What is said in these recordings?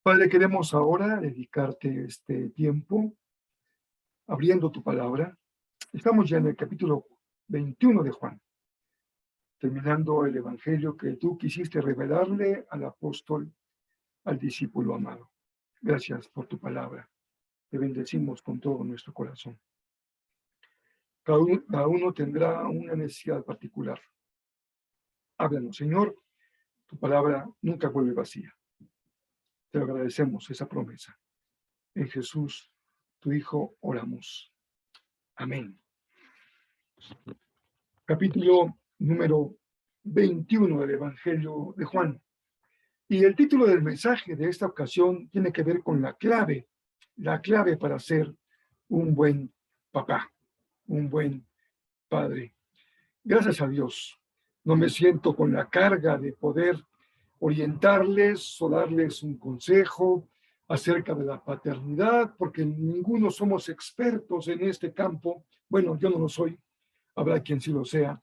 Padre, queremos ahora dedicarte este tiempo abriendo tu palabra. Estamos ya en el capítulo 21 de Juan, terminando el evangelio que tú quisiste revelarle al apóstol, al discípulo amado. Gracias por tu palabra. Te bendecimos con todo nuestro corazón. Cada uno tendrá una necesidad particular. Háblanos, Señor. Tu palabra nunca vuelve vacía. Te agradecemos esa promesa. En Jesús, tu Hijo, oramos. Amén. Capítulo número 21 del Evangelio de Juan. Y el título del mensaje de esta ocasión tiene que ver con la clave para ser un buen papá, un buen padre. Gracias a Dios, no me siento con la carga de poder orientarles o darles un consejo acerca de la paternidad, porque ninguno somos expertos en este campo. Bueno, yo no lo soy, habrá quien sí lo sea,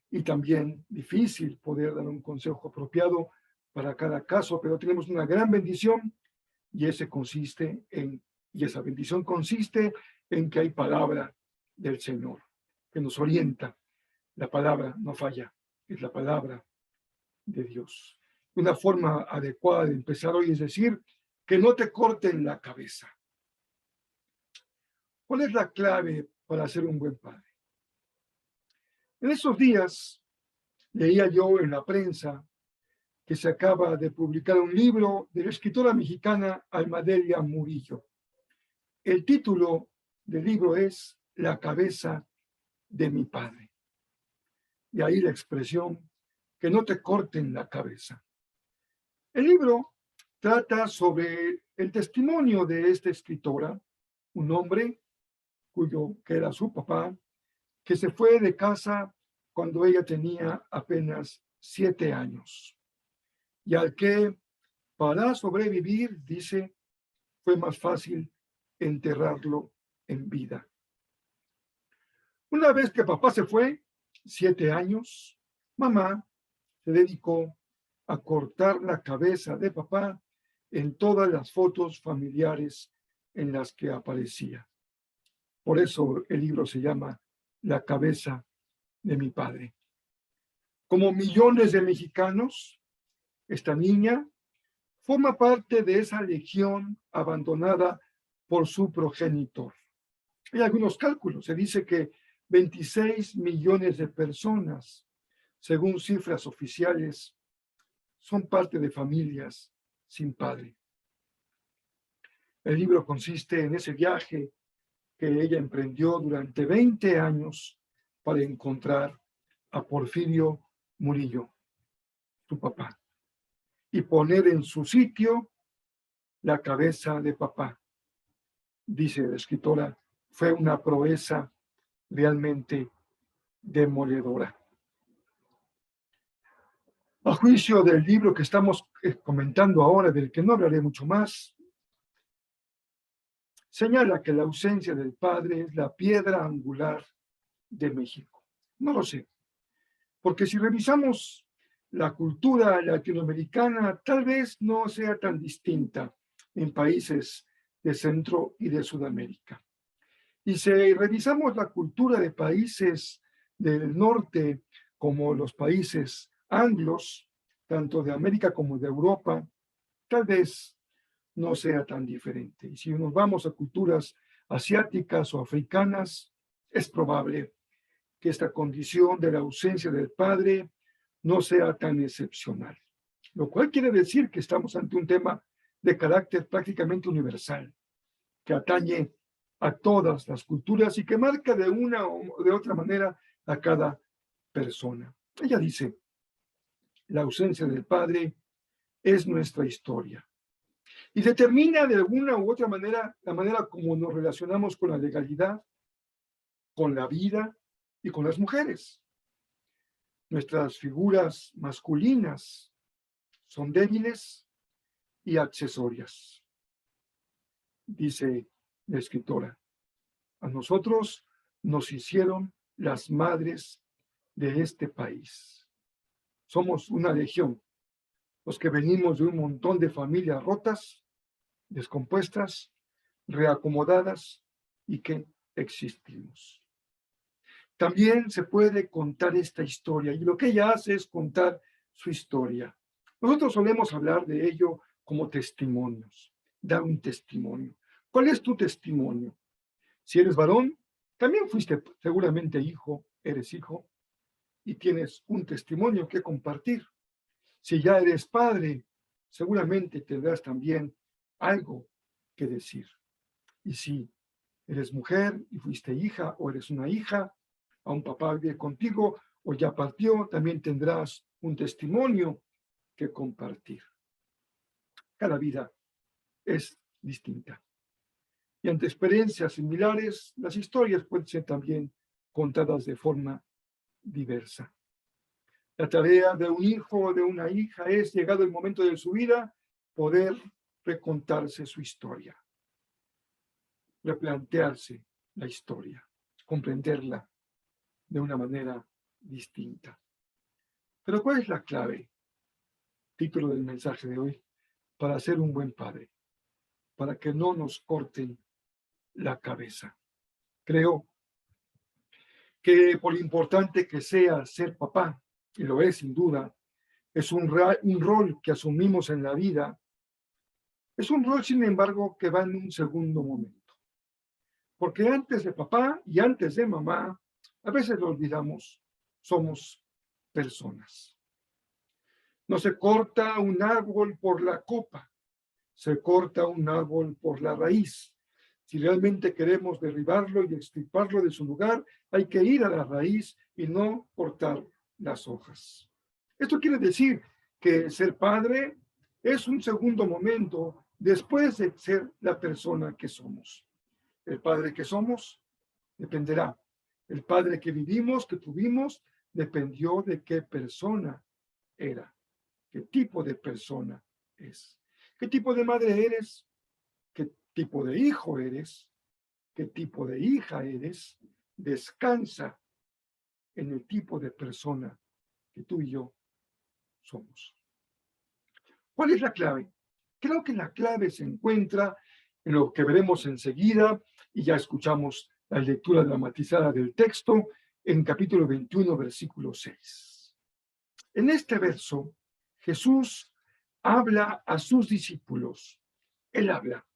y también difícil poder dar un consejo apropiado para cada caso, pero tenemos una gran bendición y esa bendición consiste en que hay palabra del Señor que nos orienta. La palabra no falla, es la palabra de Dios. Una forma adecuada de empezar hoy es decir, que no te corten la cabeza. ¿Cuál es la clave para ser un buen padre? En esos días leía yo en la prensa que se acaba de publicar un libro de la escritora mexicana Almadelia Murillo. El título del libro es La cabeza de mi padre. Y ahí la expresión, que no te corten la cabeza. El libro trata sobre el testimonio de esta escritora, un hombre que era su papá, que se fue de casa cuando ella tenía apenas 7 años. Y al que para sobrevivir, dice, fue más fácil enterrarlo en vida. Una vez que papá se fue, 7 años, mamá se dedicó a cortar la cabeza de papá en todas las fotos familiares en las que aparecía. Por eso el libro se llama La cabeza de mi padre. Como millones de mexicanos, esta niña forma parte de esa legión abandonada por su progenitor. Hay algunos cálculos, se dice que 26 millones de personas, según cifras oficiales, son parte de familias sin padre. El libro consiste en ese viaje que ella emprendió durante 20 años para encontrar a Porfirio Murillo, su papá, y poner en su sitio la cabeza de papá. Dice la escritora, fue una proeza realmente demoledora. A juicio del libro que estamos comentando ahora, del que no hablaré mucho más, señala que la ausencia del padre es la piedra angular de México. No lo sé, porque si revisamos la cultura latinoamericana, tal vez no sea tan distinta en países de Centro y de Sudamérica. Y si revisamos la cultura de países del norte, como los países anglos, tanto de América como de Europa, tal vez no sea tan diferente. Y si nos vamos a culturas asiáticas o africanas, es probable que esta condición de la ausencia del padre no sea tan excepcional. Lo cual quiere decir que estamos ante un tema de carácter prácticamente universal, que atañe a todas las culturas y que marca de una o de otra manera a cada persona. Ella dice, la ausencia del padre es nuestra historia y determina de alguna u otra manera la manera como nos relacionamos con la legalidad, con la vida y con las mujeres. Nuestras figuras masculinas son débiles y accesorias, dice la escritora. A nosotros nos hicieron las madres de este país. Somos una legión, los que venimos de un montón de familias rotas, descompuestas, reacomodadas y que existimos. También se puede contar esta historia y lo que ella hace es contar su historia. Nosotros solemos hablar de ello como testimonios, dar un testimonio. ¿Cuál es tu testimonio? Si eres varón, también fuiste seguramente hijo, eres hijo y tienes un testimonio que compartir. Si ya eres padre, seguramente tendrás también algo que decir. Y si eres mujer y fuiste hija o eres una hija, aún papá vive contigo o ya partió, también tendrás un testimonio que compartir. Cada vida es distinta. Y ante experiencias similares, las historias pueden ser también contadas de forma diversa. La tarea de un hijo o de una hija es, llegado el momento de su vida, poder recontarse su historia, replantearse la historia, comprenderla de una manera distinta. Pero ¿cuál es la clave? Título del mensaje de hoy: para ser un buen padre, para que no nos corten la cabeza. Creo que por lo importante que sea ser papá, y lo es sin duda, es un rol que asumimos en la vida, es un rol, sin embargo, que va en un segundo momento. Porque antes de papá y antes de mamá, a veces lo olvidamos, somos personas. No se corta un árbol por la copa, se corta un árbol por la raíz. Si realmente queremos derribarlo y extirparlo de su lugar, hay que ir a la raíz y no cortar las hojas. Esto quiere decir que ser padre es un segundo momento después de ser la persona que somos. El padre que somos dependerá. El padre que vivimos, que tuvimos, dependió de qué persona era, qué tipo de persona es. ¿Qué tipo de madre eres? ¿Qué tipo de hijo eres? ¿Qué tipo de hija eres? Descansa en el tipo de persona que tú y yo somos. ¿Cuál es la clave? Creo que la clave se encuentra en lo que veremos enseguida, y ya escuchamos la lectura dramatizada del texto en capítulo 21, versículo 6. En este verso, Jesús habla a sus discípulos. Él habla.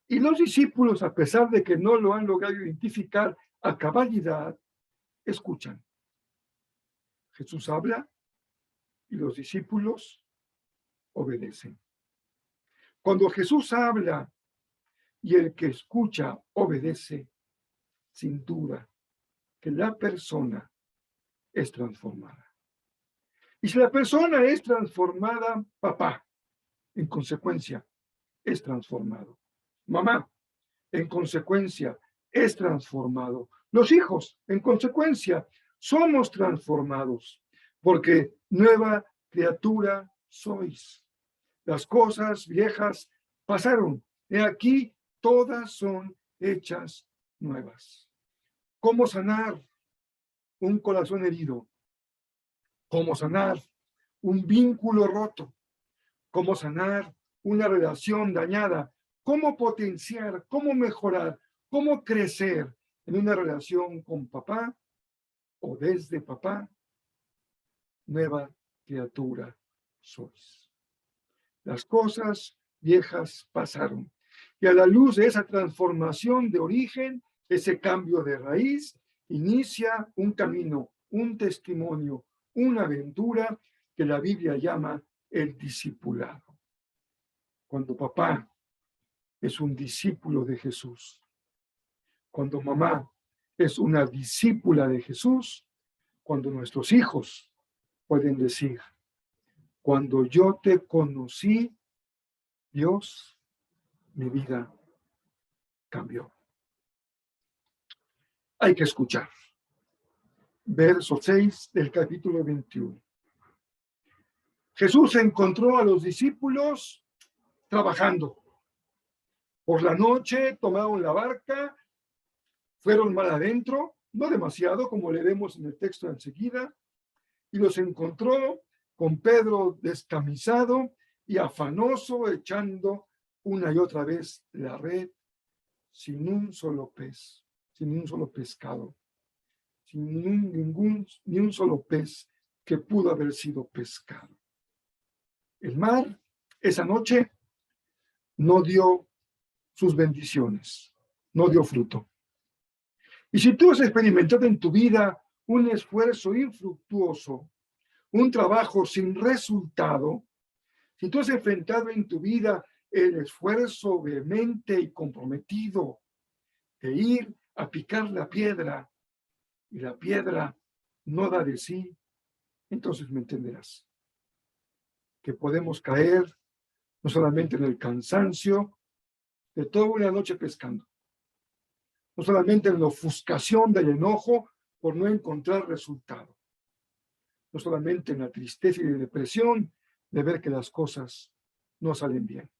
Y los discípulos, a pesar de que no lo han logrado identificar a cabalidad, escuchan. Jesús habla y los discípulos obedecen. Cuando Jesús habla y el que escucha obedece, sin duda que la persona es transformada. Y si la persona es transformada, papá, en consecuencia, es transformado. Mamá, en consecuencia, es transformado. Los hijos, en consecuencia, somos transformados, porque nueva criatura sois. Las cosas viejas pasaron. He aquí, todas son hechas nuevas. ¿Cómo sanar un corazón herido? ¿Cómo sanar un vínculo roto? ¿Cómo sanar una relación dañada? ¿Cómo potenciar? ¿Cómo mejorar? ¿Cómo crecer en una relación con papá o desde papá? Nueva criatura sois. Las cosas viejas pasaron. Y a la luz de esa transformación de origen, ese cambio de raíz, inicia un camino, un testimonio, una aventura que la Biblia llama el discipulado. Cuando papá es un discípulo de Jesús, cuando mamá es una discípula de Jesús, cuando nuestros hijos pueden decir: cuando yo te conocí, Dios, mi vida cambió. Hay que escuchar. Verso 6 del capítulo 21. Jesús encontró a los discípulos trabajando. Por la noche tomaron la barca, fueron mal adentro, no demasiado, como leeremos en el texto enseguida, y los encontró con Pedro descamisado y afanoso, echando una y otra vez la red sin un solo pez, sin un solo pescado, sin ni un solo pez que pudo haber sido pescado. El mar, esa noche, no dio sus bendiciones, no dio fruto. Y si tú has experimentado en tu vida un esfuerzo infructuoso, un trabajo sin resultado, si tú has enfrentado en tu vida el esfuerzo vehemente y comprometido de ir a picar la piedra y la piedra no da de sí, entonces me entenderás que podemos caer no solamente en el cansancio de toda una noche pescando, no solamente en la ofuscación del enojo por no encontrar resultado, no solamente en la tristeza y la depresión de ver que las cosas no salen bien.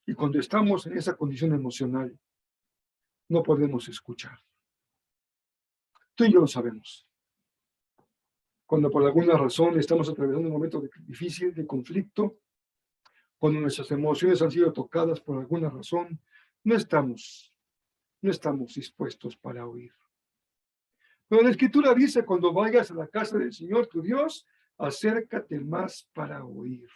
Y cuando estamos en esa condición emocional, no podemos escuchar. Tú y yo lo sabemos. Cuando por alguna razón estamos atravesando un momento difícil, de conflicto, cuando nuestras emociones han sido tocadas por alguna razón, no estamos dispuestos para oír. Pero la Escritura dice, cuando vayas a la casa del Señor tu Dios, acércate más para oír.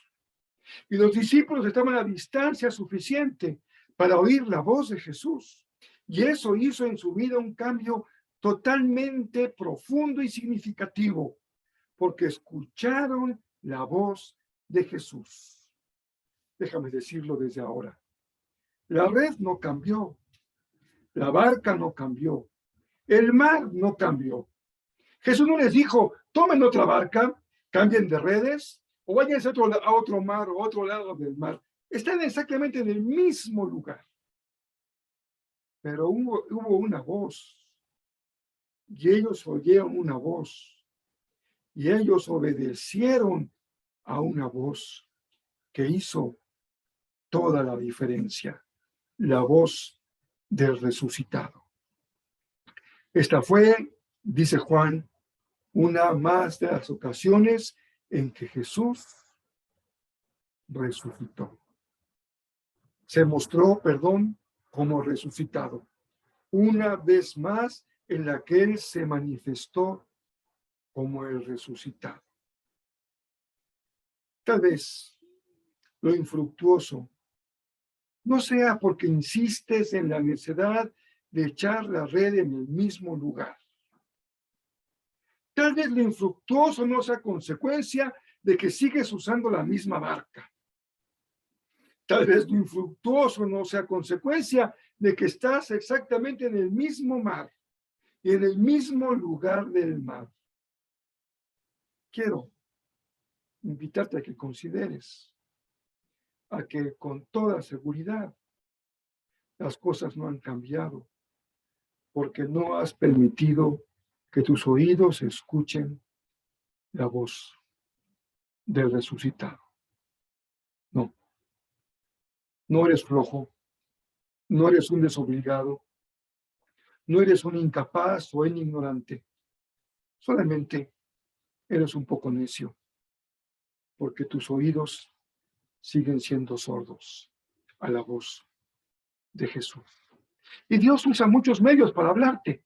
Y los discípulos estaban a distancia suficiente para oír la voz de Jesús. Y eso hizo en su vida un cambio totalmente profundo y significativo, porque escucharon la voz de Jesús. Déjame decirlo desde ahora. La red no cambió, la barca no cambió, el mar no cambió. Jesús no les dijo, tomen otra barca, cambien de redes, o váyanse a otro mar o otro lado del mar. Están exactamente en el mismo lugar. Pero hubo una voz, y ellos oyeron una voz, y ellos obedecieron a una voz que hizo toda la diferencia, la voz del resucitado. Esta fue, dice Juan, una más de las ocasiones en que Jesús resucitó. Se mostró, como resucitado. Una vez más en la que Él se manifestó como el resucitado. Tal vez lo infructuoso no sea porque insistes en la necesidad de echar la red en el mismo lugar. Tal vez lo infructuoso no sea consecuencia de que sigues usando la misma barca. Tal vez lo infructuoso no sea consecuencia de que estás exactamente en el mismo mar y en el mismo lugar del mar. Quiero invitarte a que consideres a que con toda seguridad las cosas no han cambiado porque no has permitido que tus oídos escuchen la voz del resucitado. No eres flojo, no eres un desobligado, no eres un incapaz o un ignorante, solamente eres un poco necio, porque tus oídos siguen siendo sordos a la voz de Jesús. Y Dios usa muchos medios para hablarte.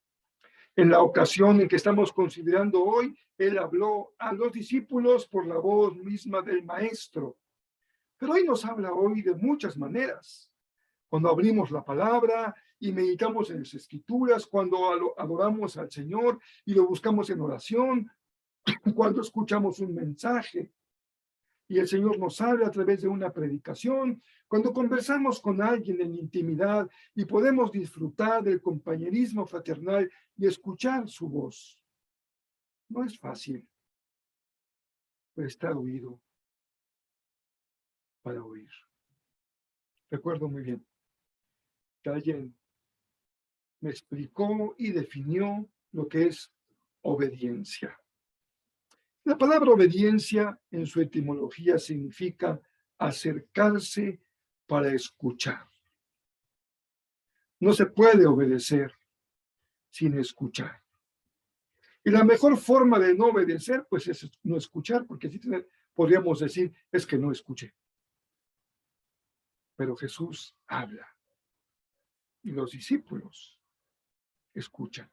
En la ocasión en que estamos considerando hoy, Él habló a los discípulos por la voz misma del Maestro. Pero hoy nos habla hoy de muchas maneras. Cuando abrimos la palabra y meditamos en las Escrituras, cuando adoramos al Señor y lo buscamos en oración, cuando escuchamos un mensaje y el Señor nos habla a través de una predicación, cuando conversamos con alguien en intimidad y podemos disfrutar del compañerismo fraternal y escuchar su voz. No es fácil prestar oído para oír. Recuerdo muy bien que alguien me explicó y definió lo que es obediencia. La palabra obediencia en su etimología significa acercarse para escuchar. No se puede obedecer sin escuchar. Y la mejor forma de no obedecer, pues es no escuchar, porque así podríamos decir, es que no escuché. pero Jesús habla y los discípulos escuchan.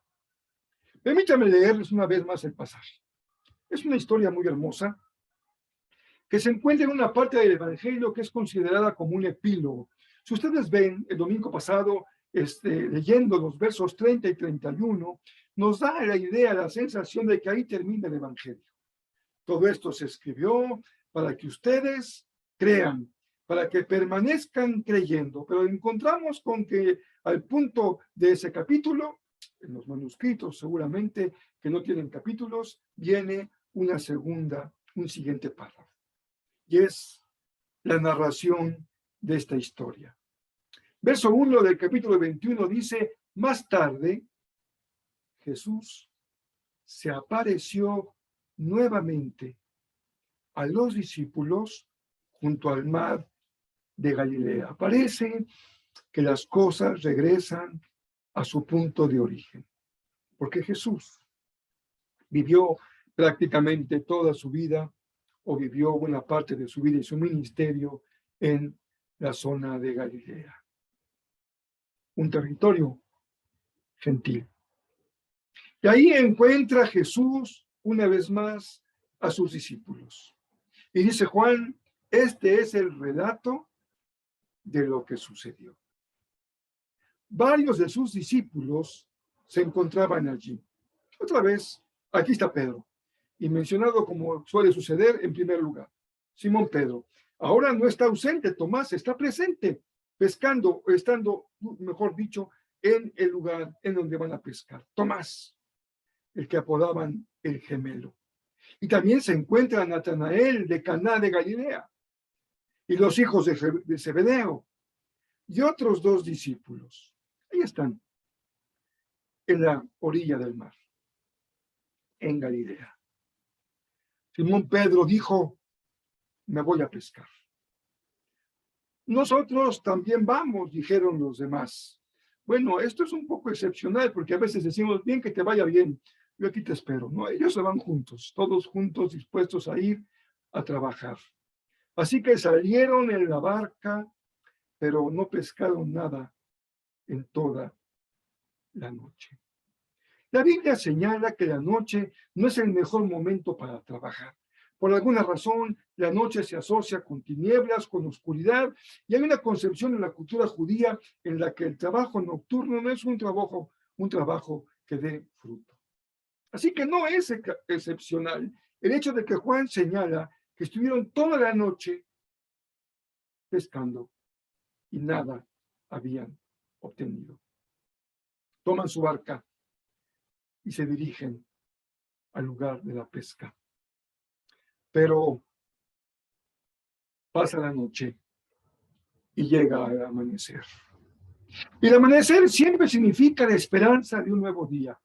Permítame leerles una vez más el pasaje. Es una historia muy hermosa que se encuentra en una parte del Evangelio que es considerada como un epílogo. Si ustedes ven, el domingo pasado, leyendo los versos 30 y 31, nos da la idea, la sensación de que ahí termina el Evangelio. Todo esto se escribió para que ustedes crean, para que permanezcan creyendo, pero encontramos con que al punto de ese capítulo, en los manuscritos seguramente que no tienen capítulos, viene un siguiente párrafo. Y es la narración de esta historia. Verso 1 del capítulo 21 dice: más tarde, Jesús se apareció nuevamente a los discípulos junto al mar de Galilea. Parece que las cosas regresan a su punto de origen, porque Jesús vivió prácticamente toda su vida, o vivió buena parte de su vida y su ministerio en la zona de Galilea, un territorio gentil. Y ahí encuentra Jesús una vez más a sus discípulos. Y dice Juan, este es el relato de lo que sucedió. Varios de sus discípulos se encontraban allí. Otra vez, aquí está Pedro, y mencionado como suele suceder en primer lugar, Simón Pedro. Ahora no está ausente, Tomás está presente, pescando, estando, mejor dicho, en el lugar en donde van a pescar. Tomás, el que apodaban el gemelo. Y también se encuentra Natanael de Caná de Galilea, y los hijos de Zebedeo, y otros 2 discípulos. Ahí están, en la orilla del mar, en Galilea. Simón Pedro dijo, me voy a pescar. Nosotros también vamos, dijeron los demás. Bueno, esto es un poco excepcional, porque a veces decimos, bien, que te vaya bien, yo aquí te espero. No, ellos se van juntos, todos juntos, dispuestos a ir a trabajar. Así que salieron en la barca, pero no pescaron nada en toda la noche. La Biblia señala que la noche no es el mejor momento para trabajar. Por alguna razón, la noche se asocia con tinieblas, con oscuridad, y hay una concepción en la cultura judía en la que el trabajo nocturno no es un trabajo que dé fruto. Así que no es excepcional el hecho de que Juan señala que estuvieron toda la noche pescando y nada habían obtenido. Toman su barca y se dirigen al lugar de la pesca. Pero pasa la noche y llega el amanecer. Y el amanecer siempre significa la esperanza de un nuevo día.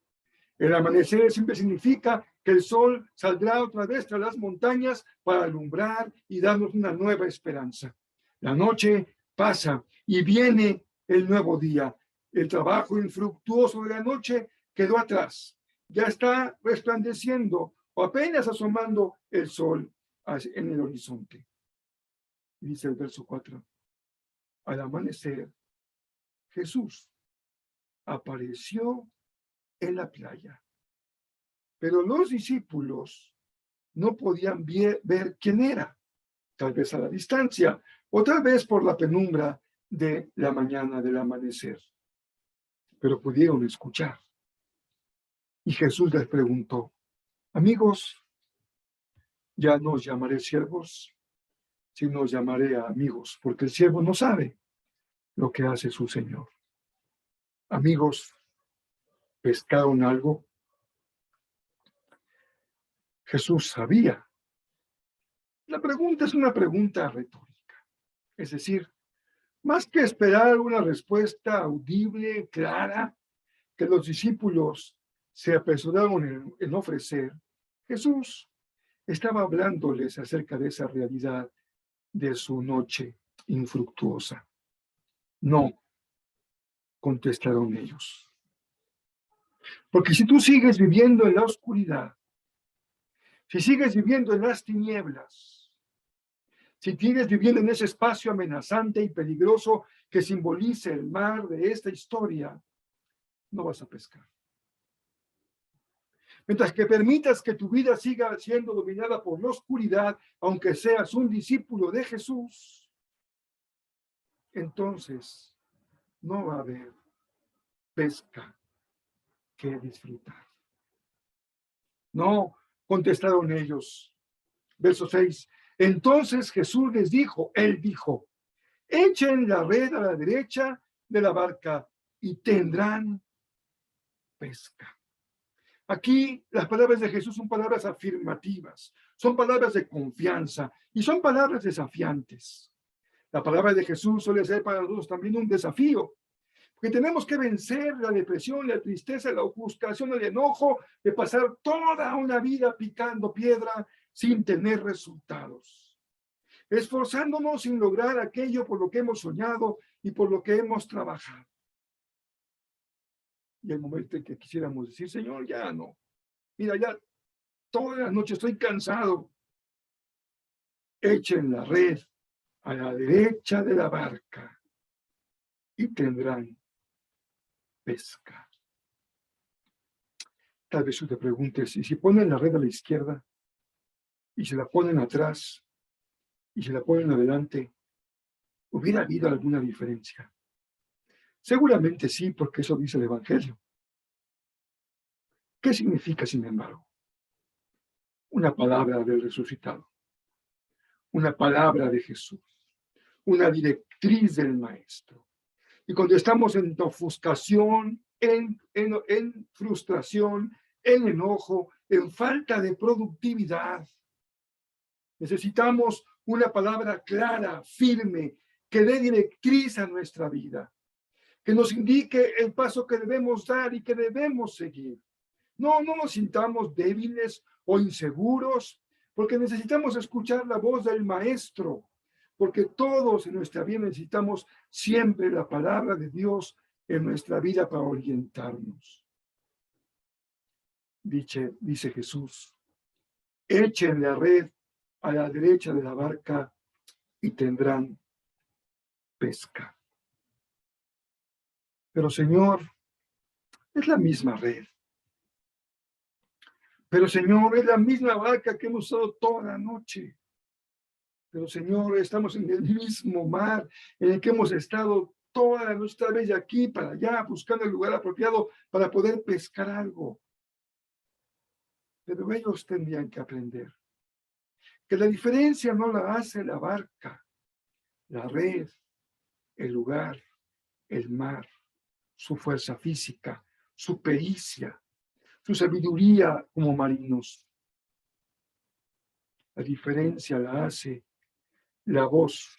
El amanecer siempre significa que el sol saldrá otra vez tras las montañas para alumbrar y darnos una nueva esperanza. La noche pasa y viene el nuevo día. El trabajo infructuoso de la noche quedó atrás. Ya está resplandeciendo o apenas asomando el sol en el horizonte. Dice el verso 4. Al amanecer, Jesús apareció en la playa. Pero los discípulos no podían ver quién era, tal vez a la distancia, o tal vez por la penumbra de la mañana del amanecer. Pero pudieron escuchar. Y Jesús les preguntó, amigos, ya no os llamaré siervos, sino os llamaré amigos, porque el siervo no sabe lo que hace su Señor. Amigos, ¿pescaron algo? Jesús sabía. La pregunta es una pregunta retórica. Es decir, más que esperar una respuesta audible, clara, que los discípulos se apresuraron en ofrecer, Jesús estaba hablándoles acerca de esa realidad de su noche infructuosa. No, contestaron ellos. Porque si tú sigues viviendo en la oscuridad, si sigues viviendo en las tinieblas, Si sigues viviendo en ese espacio amenazante y peligroso que simboliza el mar de esta historia, no vas a pescar. Mientras que permitas que tu vida siga siendo dominada por la oscuridad, aunque seas un discípulo de Jesús, entonces no va a haber pesca que disfrutar. No, contestaron ellos. Verso 6. Entonces Jesús les dijo, él dijo, echen la red a la derecha de la barca y tendrán pesca. Aquí las palabras de Jesús son palabras afirmativas, son palabras de confianza y son palabras desafiantes. La palabra de Jesús suele ser para nosotros también un desafío, porque tenemos que vencer la depresión, la tristeza, la ofuscación, el enojo de pasar toda una vida picando piedra sin tener resultados, esforzándonos sin lograr aquello por lo que hemos soñado y por lo que hemos trabajado. Y el momento en que quisiéramos decir, Señor, ya no, mira, ya toda la noche estoy cansado. Echen la red a la derecha de la barca y tendrán pesca. Tal vez tú te preguntes, ¿y si ponen la red a la izquierda y se la ponen atrás y se la ponen adelante, hubiera habido alguna diferencia? Seguramente sí, porque eso dice el Evangelio. ¿Qué significa, sin embargo? Una palabra del resucitado, una palabra de Jesús, una directriz del Maestro. Y cuando estamos en ofuscación, en frustración, en enojo, en falta de productividad, necesitamos una palabra clara, firme, que dé directriz a nuestra vida, que nos indique el paso que debemos dar y que debemos seguir. No nos sintamos débiles o inseguros, porque necesitamos escuchar la voz del Maestro, porque todos en nuestra vida necesitamos siempre la palabra de Dios en nuestra vida para orientarnos. Dice Jesús, echen la red a la derecha de la barca y tendrán pesca. Pero Señor, es la misma red. Pero Señor, es la misma barca que hemos usado toda la noche. Pero Señor, estamos en el mismo mar en el que hemos estado toda nuestra vez de aquí para allá, buscando el lugar apropiado para poder pescar algo. Pero ellos tendrían que aprender que la diferencia no la hace la barca, la red, el lugar, el mar, su fuerza física, su pericia, su sabiduría como marinos. La diferencia la hace la voz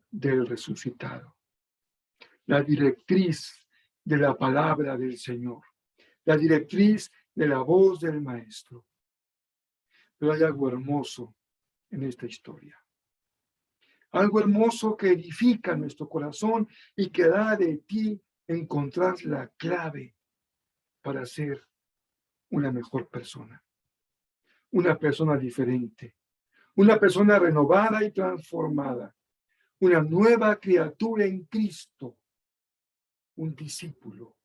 del resucitado, la directriz de la palabra del Señor, la directriz de la voz del Maestro. Pero hay algo hermoso en esta historia. Algo hermoso que edifica nuestro corazón y que da de ti encontrar la clave para ser una mejor persona, una persona diferente, una persona renovada y transformada, una nueva criatura en Cristo, un discípulo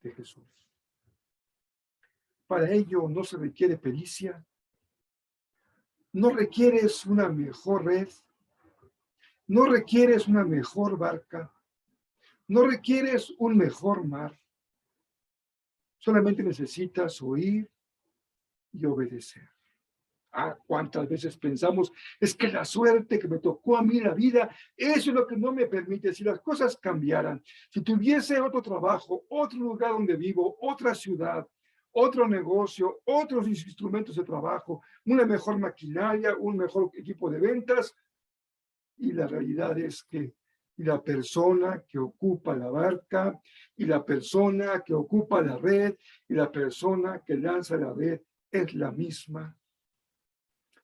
de Jesús. Para ello no se requiere pericia, no requieres una mejor red, no requieres una mejor barca, no requieres un mejor mar. Solamente necesitas oír y obedecer. ¿Cuántas veces pensamos, es que la suerte que me tocó a mí en la vida, eso es lo que no me permite? Si las cosas cambiaran, si tuviese otro trabajo, otro lugar donde vivo, otra ciudad, otro negocio, otros instrumentos de trabajo, una mejor maquinaria, un mejor equipo de ventas, y la realidad es que la persona que ocupa la barca, y la persona que ocupa la red, y la persona que lanza la red es la misma.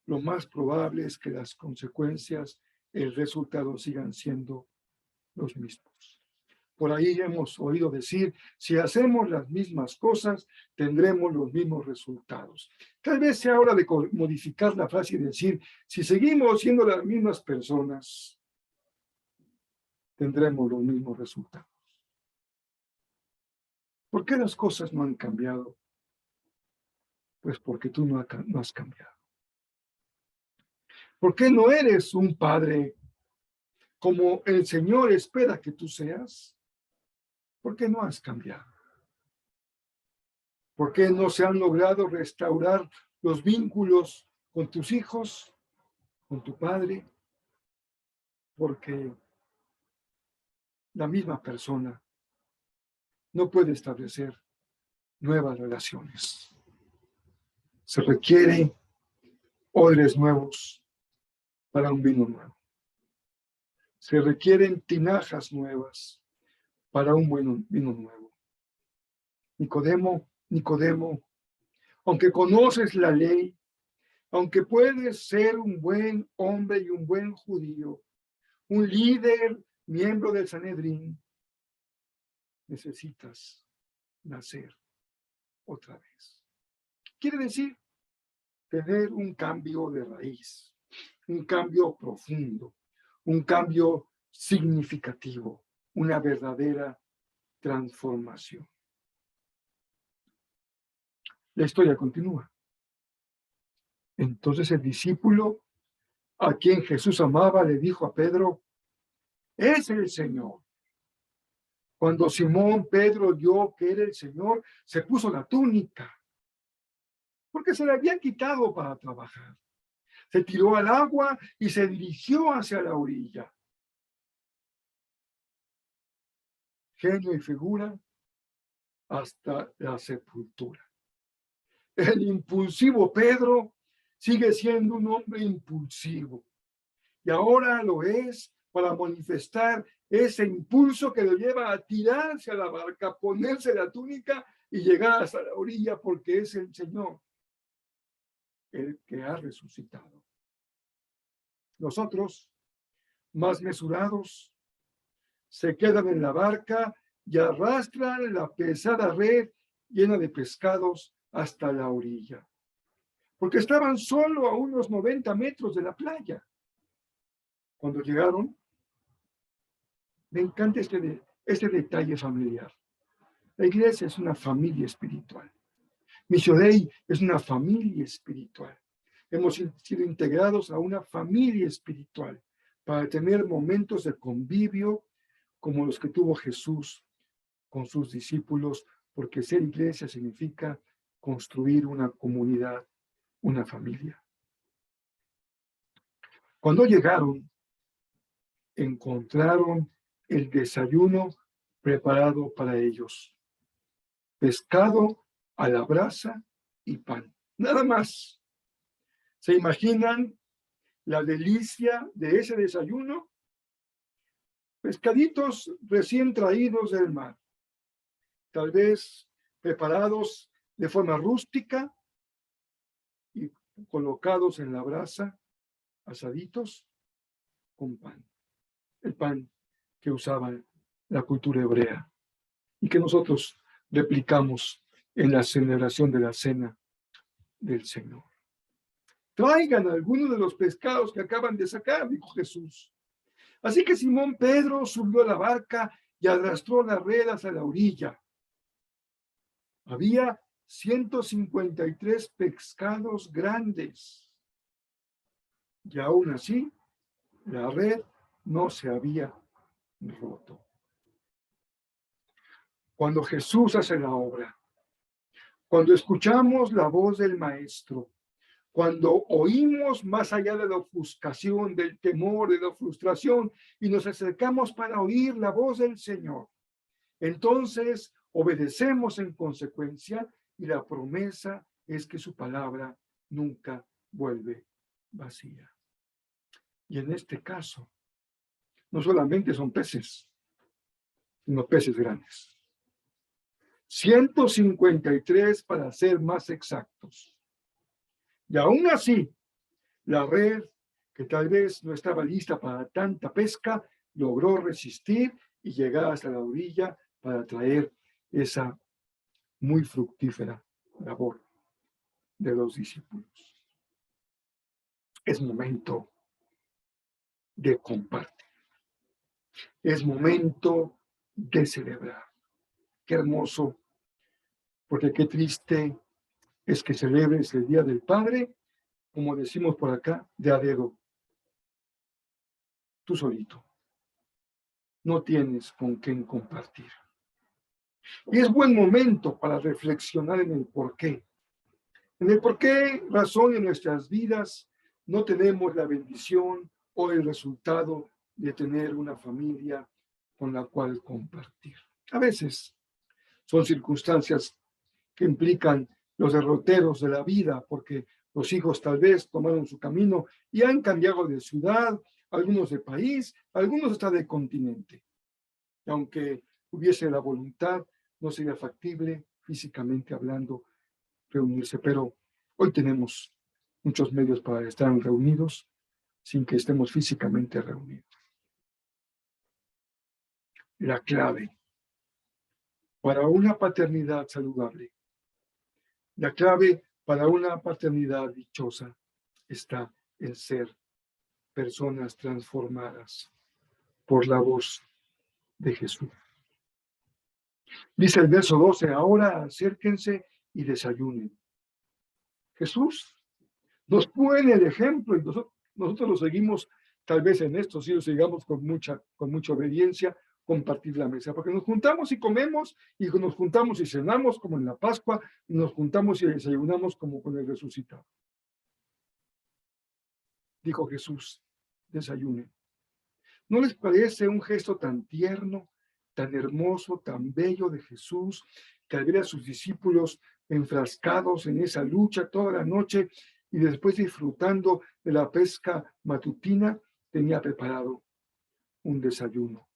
Lo más probable es que las consecuencias, el resultado sigan siendo los mismos. Por ahí hemos oído decir, si hacemos las mismas cosas, tendremos los mismos resultados. Tal vez sea hora de modificar la frase y decir, si seguimos siendo las mismas personas, tendremos los mismos resultados. ¿Por qué las cosas no han cambiado? Pues porque tú no has cambiado. ¿Por qué no eres un padre como el Señor espera que tú seas? ¿Por qué no has cambiado? ¿Por qué no se han logrado restaurar los vínculos con tus hijos, con tu padre? Porque la misma persona no puede establecer nuevas relaciones. Se requiere odres nuevos para un vino nuevo. Se requieren tinajas nuevas para un buen vino nuevo. Nicodemo, aunque conoces la ley, aunque puedes ser un buen hombre y un buen judío, un líder, miembro del Sanedrín, necesitas nacer otra vez. Quiere decir tener un cambio de raíz, un cambio profundo, un cambio significativo, una verdadera transformación. La historia continúa. Entonces el discípulo a quien Jesús amaba le dijo a Pedro, es el Señor. Cuando Simón Pedro vio que era el Señor, se puso la túnica, porque se la habían quitado para trabajar. Se tiró al agua y se dirigió hacia la orilla. Genio y figura hasta la sepultura. El impulsivo Pedro sigue siendo un hombre impulsivo y ahora lo es para manifestar ese impulso que lo lleva a tirarse a la barca, ponerse la túnica y llegar hasta la orilla porque es el Señor el que ha resucitado. Nosotros, más mesurados, se quedan en la barca y arrastran la pesada red llena de pescados hasta la orilla, porque estaban solo a unos 90 metros de la playa. Cuando llegaron, me encanta este detalle familiar. La iglesia es una familia espiritual. Missio Dei es una familia espiritual. Hemos sido integrados a una familia espiritual para tener momentos de convivio como los que tuvo Jesús con sus discípulos, porque ser iglesia significa construir una comunidad, una familia. Cuando llegaron, encontraron el desayuno preparado para ellos. Pescado a la brasa y pan. Nada más. ¿Se imaginan la delicia de ese desayuno? Pescaditos recién traídos del mar, tal vez preparados de forma rústica y colocados en la brasa, asaditos con pan. El pan que usaba la cultura hebrea y que nosotros replicamos en la celebración de la cena del Señor. Traigan algunos de los pescados que acaban de sacar, dijo Jesús. Así que Simón Pedro subió a la barca y arrastró las redes a la orilla. Había 153 pescados grandes. Y aún así, la red no se había roto. Cuando Jesús hace la obra, cuando escuchamos la voz del Maestro, cuando oímos más allá de la ofuscación, del temor, de la frustración, y nos acercamos para oír la voz del Señor, entonces obedecemos en consecuencia y la promesa es que su palabra nunca vuelve vacía. Y en este caso, no solamente son peces, sino peces grandes. 153 para ser más exactos. Y aún así, la red, que tal vez no estaba lista para tanta pesca, logró resistir y llegar hasta la orilla para traer esa muy fructífera labor de los discípulos. Es momento de compartir. Es momento de celebrar. Qué hermoso, porque qué triste es que celebres el Día del Padre, como decimos por acá, de a dedo. Tú solito. No tienes con quién compartir. Y es buen momento para reflexionar en el por qué. En el por qué razón en nuestras vidas no tenemos la bendición o el resultado de tener una familia con la cual compartir. A veces son circunstancias que implican los derroteros de la vida, porque los hijos tal vez tomaron su camino y han cambiado de ciudad, algunos de país, algunos hasta de continente. Y aunque hubiese la voluntad, no sería factible, físicamente hablando, reunirse. Pero hoy tenemos muchos medios para estar reunidos sin que estemos físicamente reunidos. La clave para una paternidad saludable, la clave para una paternidad dichosa está en ser personas transformadas por la voz de Jesús. Dice el verso 12, ahora acérquense y desayunen. Jesús nos pone el ejemplo y nosotros lo seguimos, tal vez en esto sí lo sigamos con mucha obediencia, compartir la mesa, porque nos juntamos y comemos, y nos juntamos y cenamos como en la Pascua, y nos juntamos y desayunamos como con el resucitado. Dijo Jesús, desayunen. ¿No les parece un gesto tan tierno, tan hermoso, tan bello de Jesús, que al ver a sus discípulos enfrascados en esa lucha toda la noche y después disfrutando de la pesca matutina, tenía preparado un desayuno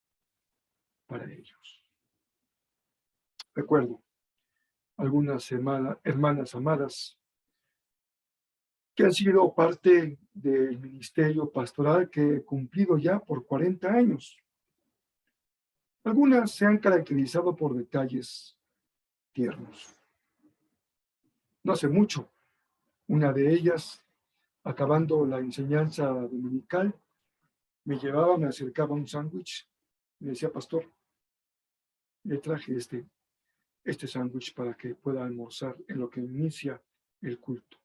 para ellos? Recuerdo algunas hermanas amadas que han sido parte del ministerio pastoral que he cumplido ya por 40 años. Algunas se han caracterizado por detalles tiernos. No hace mucho, una de ellas, acabando la enseñanza dominical, me acercaba un sándwich, me decía, pastor, le traje este sándwich para que pueda almorzar en lo que inicia el culto.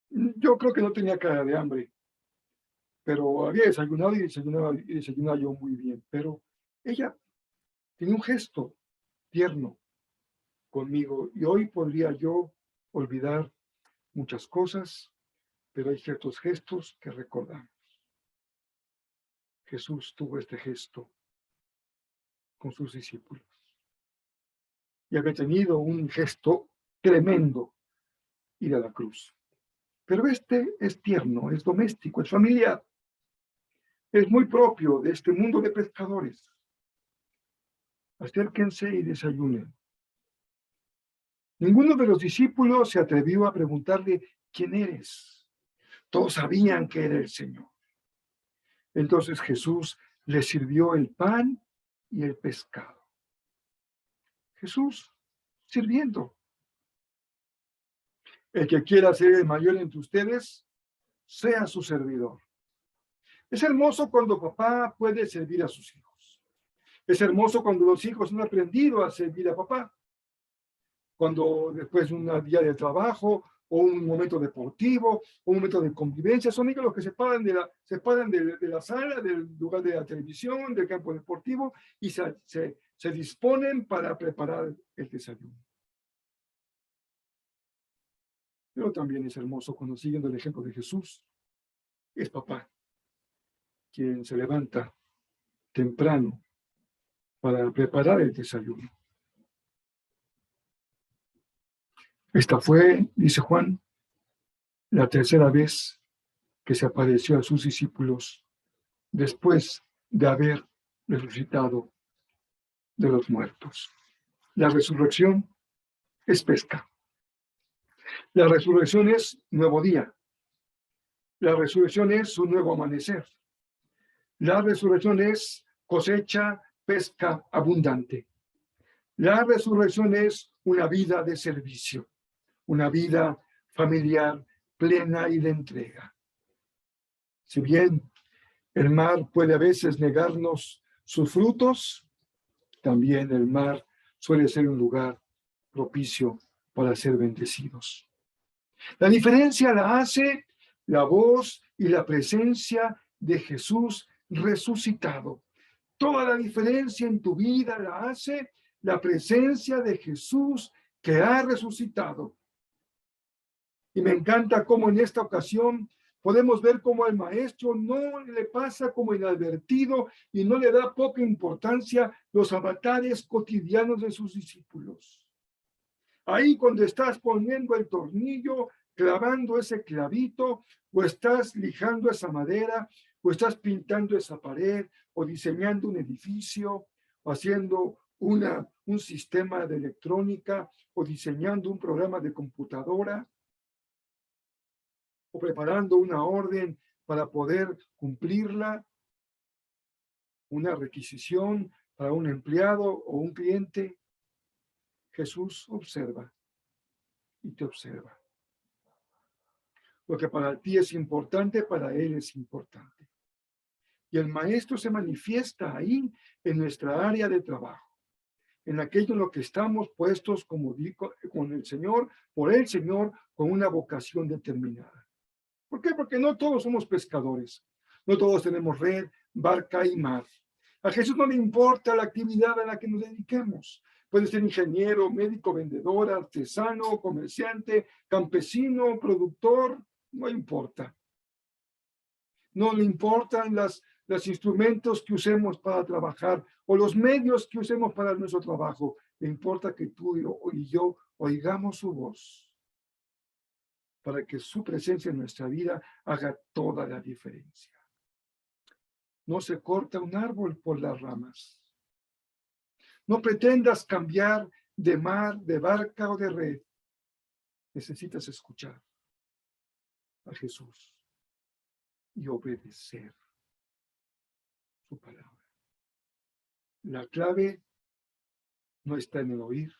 Yo creo que no tenía cara de hambre, pero había desayunado y desayunaba yo muy bien. Pero ella tenía un gesto tierno conmigo y hoy podría yo olvidar muchas cosas, pero hay ciertos gestos que recordamos. Jesús tuvo este gesto con sus discípulos y había tenido un gesto tremendo, ir a la cruz. Pero este es tierno, es doméstico, es familiar, es muy propio de este mundo de pescadores. Acérquense y desayunen. Ninguno de los discípulos se atrevió a preguntarle, ¿quién eres? Todos sabían que era el Señor. Entonces Jesús les sirvió el pan y el pescado. Jesús sirviendo. El que quiera ser el mayor entre ustedes, sea su servidor. Es hermoso cuando papá puede servir a sus hijos. Es hermoso cuando los hijos han aprendido a servir a papá. Cuando después de un día de trabajo o un momento deportivo o un momento de convivencia, son ellos los que se paran de la sala, del lugar de la televisión, del campo deportivo y se disponen para preparar el desayuno. Pero también es hermoso cuando, siguiendo el ejemplo de Jesús, es papá quien se levanta temprano para preparar el desayuno. Esta fue, dice Juan, la tercera vez que se apareció a sus discípulos después de haber resucitado de los muertos. La resurrección es pesca. La resurrección es nuevo día. La resurrección es un nuevo amanecer. La resurrección es cosecha pesca abundante. La resurrección es una vida de servicio, una vida familiar plena y de entrega. Si bien el mar puede a veces negarnos sus frutos, también el mar suele ser un lugar propicio para ser bendecidos. La diferencia la hace la voz y la presencia de Jesús resucitado. Toda la diferencia en tu vida la hace la presencia de Jesús que ha resucitado. Y me encanta cómo en esta ocasión podemos ver cómo al maestro no le pasa como inadvertido y no le da poca importancia los avatares cotidianos de sus discípulos. Ahí cuando estás poniendo el tornillo, clavando ese clavito, o estás lijando esa madera, o estás pintando esa pared, o diseñando un edificio, o haciendo un sistema de electrónica, o diseñando un programa de computadora, o preparando una orden para poder cumplirla, una requisición para un empleado o un cliente. Jesús observa y te observa. Lo que para ti es importante, para Él es importante. Y el maestro se manifiesta ahí en nuestra área de trabajo, en aquello en lo que estamos puestos, como digo, con el Señor, por el Señor, con una vocación determinada. ¿Por qué? Porque no todos somos pescadores, no todos tenemos red, barca y mar. A Jesús no le importa la actividad a la que nos dediquemos. Puede ser ingeniero, médico, vendedor, artesano, comerciante, campesino, productor, no importa. No le importan los instrumentos que usemos para trabajar o los medios que usemos para nuestro trabajo. Le importa que tú y yo oigamos su voz para que su presencia en nuestra vida haga toda la diferencia. No se corta un árbol por las ramas. No pretendas cambiar de mar, de barca o de red. Necesitas escuchar a Jesús y obedecer su palabra. La clave no está en el oír,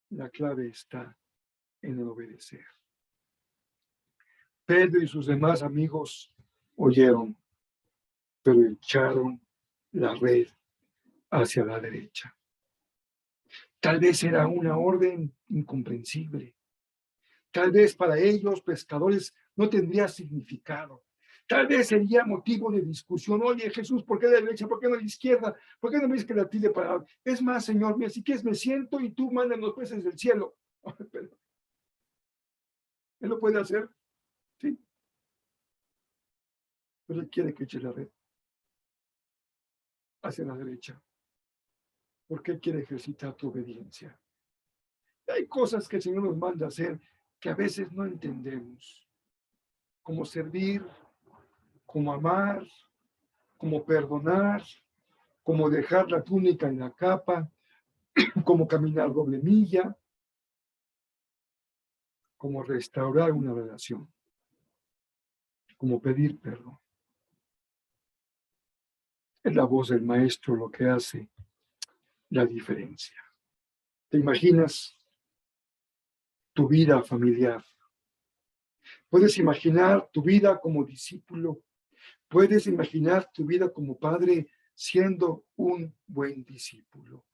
la clave está en el obedecer. Pedro y sus demás amigos oyeron, pero echaron la red hacia la derecha. Tal vez era una orden incomprensible. Tal vez para ellos, pescadores, no tendría significado. Tal vez sería motivo de discusión. Oye, Jesús, ¿por qué de la derecha? ¿Por qué no de la izquierda? ¿Por qué no me dices que la tire para...? Es más, Señor, mira, si quieres me siento y tú mandas los peces del cielo. Pero, ¿él lo puede hacer? Sí. Pero él quiere que eche la red hacia la derecha. Porque él quiere ejercitar tu obediencia. Hay cosas que el Señor nos manda a hacer que a veces no entendemos. Como servir, como amar, como perdonar, como dejar la túnica en la capa, como caminar doble milla, como restaurar una relación, como pedir perdón. Es la voz del maestro lo que hace la diferencia. ¿Te imaginas tu vida familiar? ¿Puedes imaginar tu vida como discípulo? ¿Puedes imaginar tu vida como padre siendo un buen discípulo?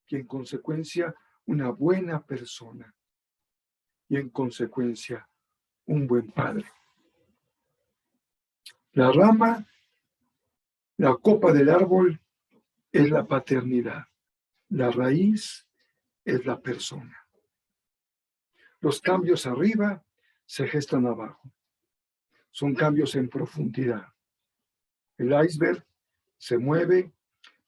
Y en consecuencia, una buena persona. Y en consecuencia, un buen padre. La rama, la copa del árbol es la paternidad. La raíz es la persona. Los cambios arriba se gestan abajo. Son cambios en profundidad. El iceberg se mueve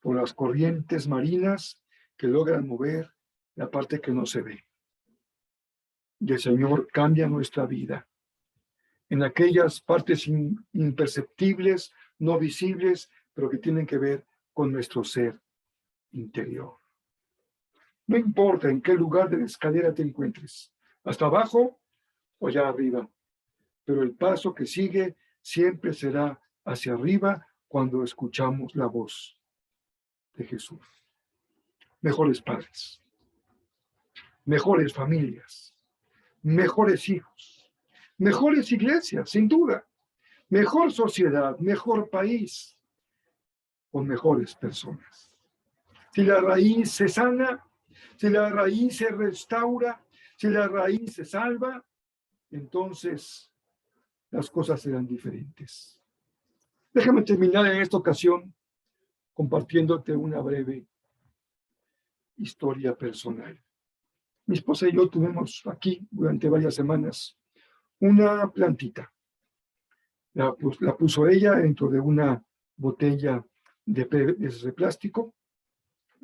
por las corrientes marinas que logran mover la parte que no se ve. Y el Señor cambia nuestra vida en aquellas partes imperceptibles, no visibles, pero que tienen que ver con nuestro ser interior. No importa en qué lugar de la escalera te encuentres, hasta abajo o allá arriba, pero el paso que sigue siempre será hacia arriba cuando escuchamos la voz de Jesús. Mejores padres, mejores familias, mejores hijos, mejores iglesias, sin duda, mejor sociedad, mejor país, con mejores personas. Si la raíz se sana, si la raíz se restaura, si la raíz se salva, entonces las cosas serán diferentes. Déjame terminar en esta ocasión compartiéndote una breve historia personal. Mi esposa y yo tuvimos aquí durante varias semanas una plantita. La puso ella dentro de una botella de plástico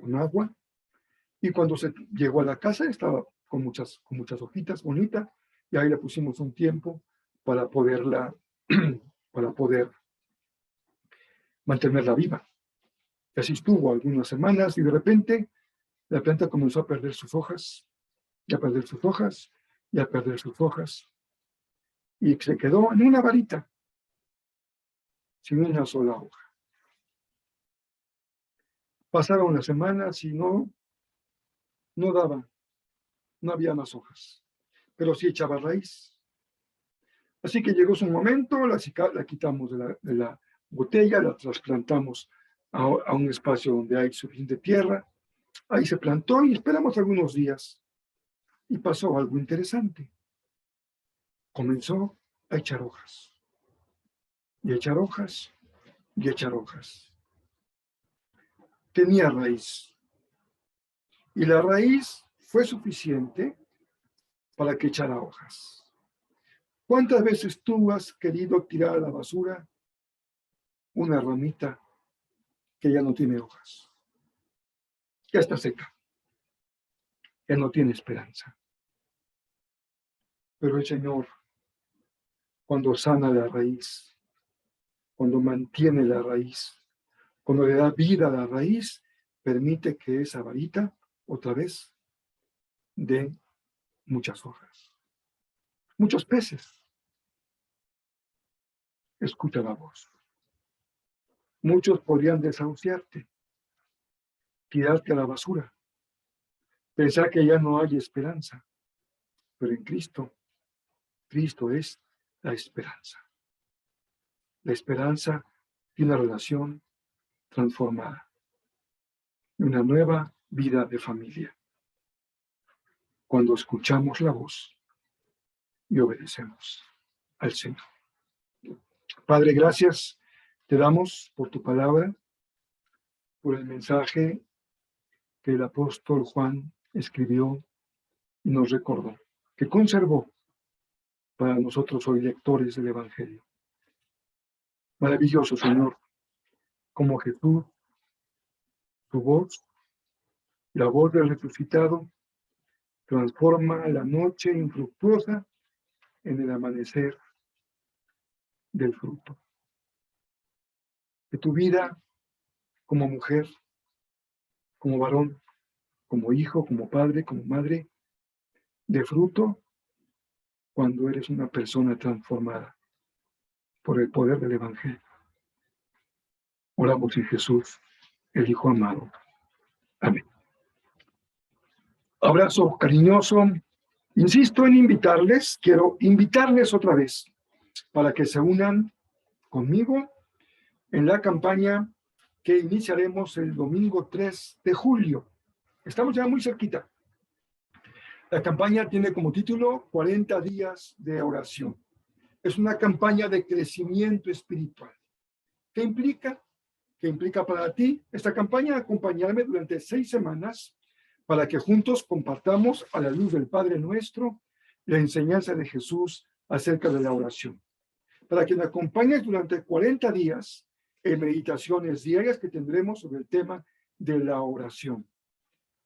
con agua, y cuando se llegó a la casa estaba con muchas hojitas, bonita, y ahí le pusimos un tiempo para poder mantenerla viva. Y así estuvo algunas semanas, y de repente la planta comenzó a perder sus hojas, y a perder sus hojas, y a perder sus hojas, y se quedó en una varita, sin una sola hoja. Pasaron las semanas y no daba, no había más hojas, pero sí echaba raíz. Así que llegó su momento, la quitamos de la botella, la trasplantamos a un espacio donde hay suficiente tierra. Ahí se plantó y esperamos algunos días. Y pasó algo interesante. Comenzó a echar hojas. Y a echar hojas, y a echar hojas. Tenía raíz. Y la raíz fue suficiente para que echara hojas. ¿Cuántas veces tú has querido tirar a la basura una ramita que ya no tiene hojas? Ya está seca. Ya no tiene esperanza. Pero el Señor, cuando sana la raíz, cuando mantiene la raíz, cuando le da vida a la raíz, permite que esa varita, otra vez, dé muchas hojas. Muchos peces. Escucha la voz. Muchos podrían desahuciarte, tirarte a la basura, pensar que ya no hay esperanza. Pero en Cristo es la esperanza. La esperanza de una relación transformada, de una nueva vida de familia. Cuando escuchamos la voz y obedecemos al Señor. Padre, gracias te damos por tu palabra, por el mensaje que el apóstol Juan escribió y nos recordó, que conservó para nosotros hoy lectores del Evangelio. Maravilloso, Señor, como Jesús, tu voz, la voz del resucitado, transforma la noche infructuosa en el amanecer del fruto. Que tu vida como mujer, como varón, como hijo, como padre, como madre, de fruto cuando eres una persona transformada por el poder del Evangelio. Oramos en Jesús, el Hijo amado. Amén. Abrazo cariñoso. Insisto en quiero invitarles otra vez para que se unan conmigo en la campaña que iniciaremos el domingo 3 de julio. Estamos ya muy cerquita. La campaña tiene como título 40 días de oración. Es una campaña de crecimiento espiritual. ¿Qué implica? ¿Qué implica para ti esta campaña? Acompañarme durante 6 semanas para que juntos compartamos a la luz del Padre Nuestro la enseñanza de Jesús acerca de la oración. Para que me acompañes durante 40 días en meditaciones diarias que tendremos sobre el tema de la oración.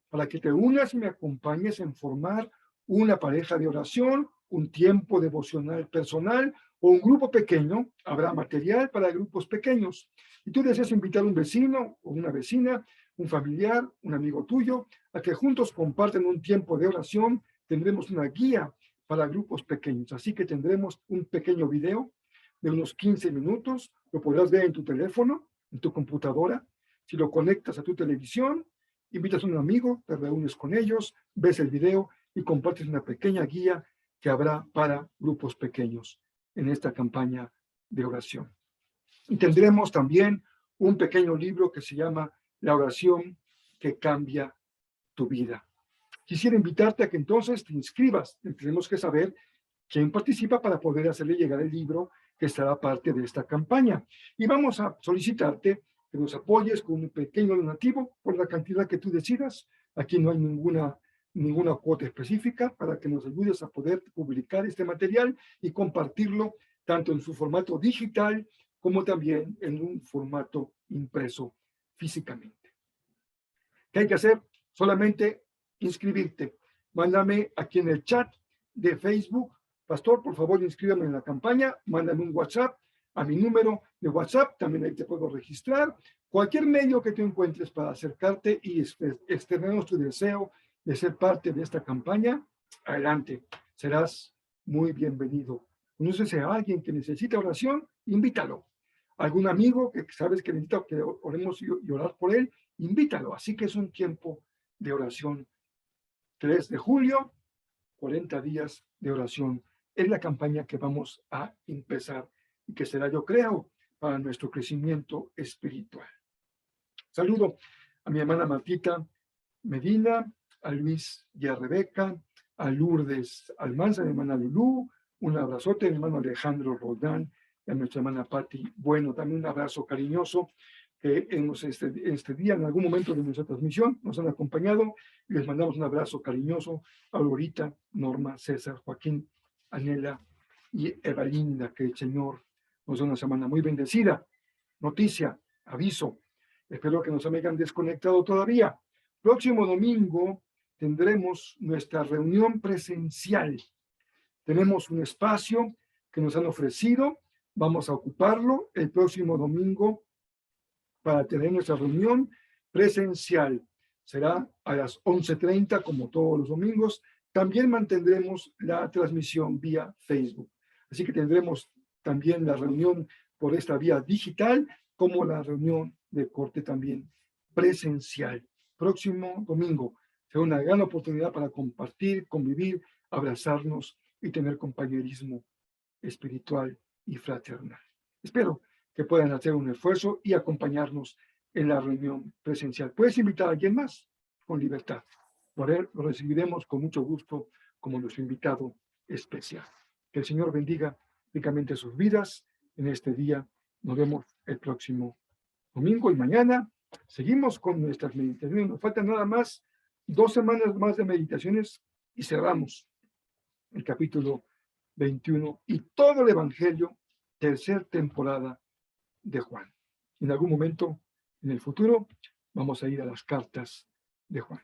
Para que te unas y me acompañes en formar una pareja de oración, un tiempo devocional personal o un grupo pequeño. Habrá material para grupos pequeños. Y tú deseas invitar a un vecino o una vecina, un familiar, un amigo tuyo, a que juntos compartan un tiempo de oración. Tendremos una guía para grupos pequeños. Así que tendremos un pequeño video de unos 15 minutos. Lo podrás ver en tu teléfono en tu computadora, si lo conectas a tu televisión, invitas a un amigo, te reúnes con ellos, ves el video y compartes una pequeña guía que habrá para grupos pequeños en esta campaña de oración. Y tendremos también un pequeño libro que se llama La oración que cambia tu vida. Quisiera invitarte a que entonces te inscribas. Tenemos que saber quién participa para poder hacerle llegar el libro que será parte de esta campaña. Y vamos a solicitarte que nos apoyes con un pequeño donativo por la cantidad que tú decidas. Aquí no hay ninguna cuota específica para que nos ayudes a poder publicar este material y compartirlo tanto en su formato digital como también en un formato impreso físicamente. ¿Qué hay que hacer? Solamente inscribirte. Mándame aquí en el chat de Facebook, pastor, por favor, inscríbame en la campaña, mándame un WhatsApp a mi número de WhatsApp, también ahí te puedo registrar. Cualquier medio que tú encuentres para acercarte y externar tu deseo de ser parte de esta campaña, adelante, serás muy bienvenido. ¿Conoces a alguien que necesita oración? Invítalo. ¿Algún amigo que sabes que necesita que oremos y orar por él? Invítalo. Así que es un tiempo de oración. 3 de julio, 40 días de oración. Es la campaña que vamos a empezar y que será, yo creo, para nuestro crecimiento espiritual. Saludo a mi hermana Martita Medina, a Luis y a Rebeca, a Lourdes Almanza, mi hermana Lulú, un abrazote a mi hermano Alejandro Roldán y a nuestra hermana Patti. Bueno, también un abrazo cariñoso que este día, en algún momento de nuestra transmisión, nos han acompañado y les mandamos un abrazo cariñoso a Lorita, Norma, César, Joaquín, Anela y Evalinda, que el Señor nos da una semana muy bendecida. Noticia, aviso, espero que no se me hayan desconectado todavía. Próximo domingo tendremos nuestra reunión presencial. Tenemos un espacio que nos han ofrecido, vamos a ocuparlo el próximo domingo para tener nuestra reunión presencial. Será a las 11:30 como todos los domingos. También mantendremos la transmisión vía Facebook. Así que tendremos también la reunión por esta vía digital como la reunión de corte también presencial. Próximo domingo será una gran oportunidad para compartir, convivir, abrazarnos y tener compañerismo espiritual y fraternal. Espero que puedan hacer un esfuerzo y acompañarnos en la reunión presencial. Puedes invitar a alguien más con libertad. Lo recibiremos con mucho gusto como nuestro invitado especial. Que el Señor bendiga ricamente sus vidas en este día. Nos vemos el próximo domingo y mañana. Seguimos con nuestras meditaciones. Nos faltan nada más 2 semanas más de meditaciones y cerramos el capítulo 21 y todo el Evangelio, tercera temporada de Juan. En algún momento, en el futuro, vamos a ir a las cartas de Juan.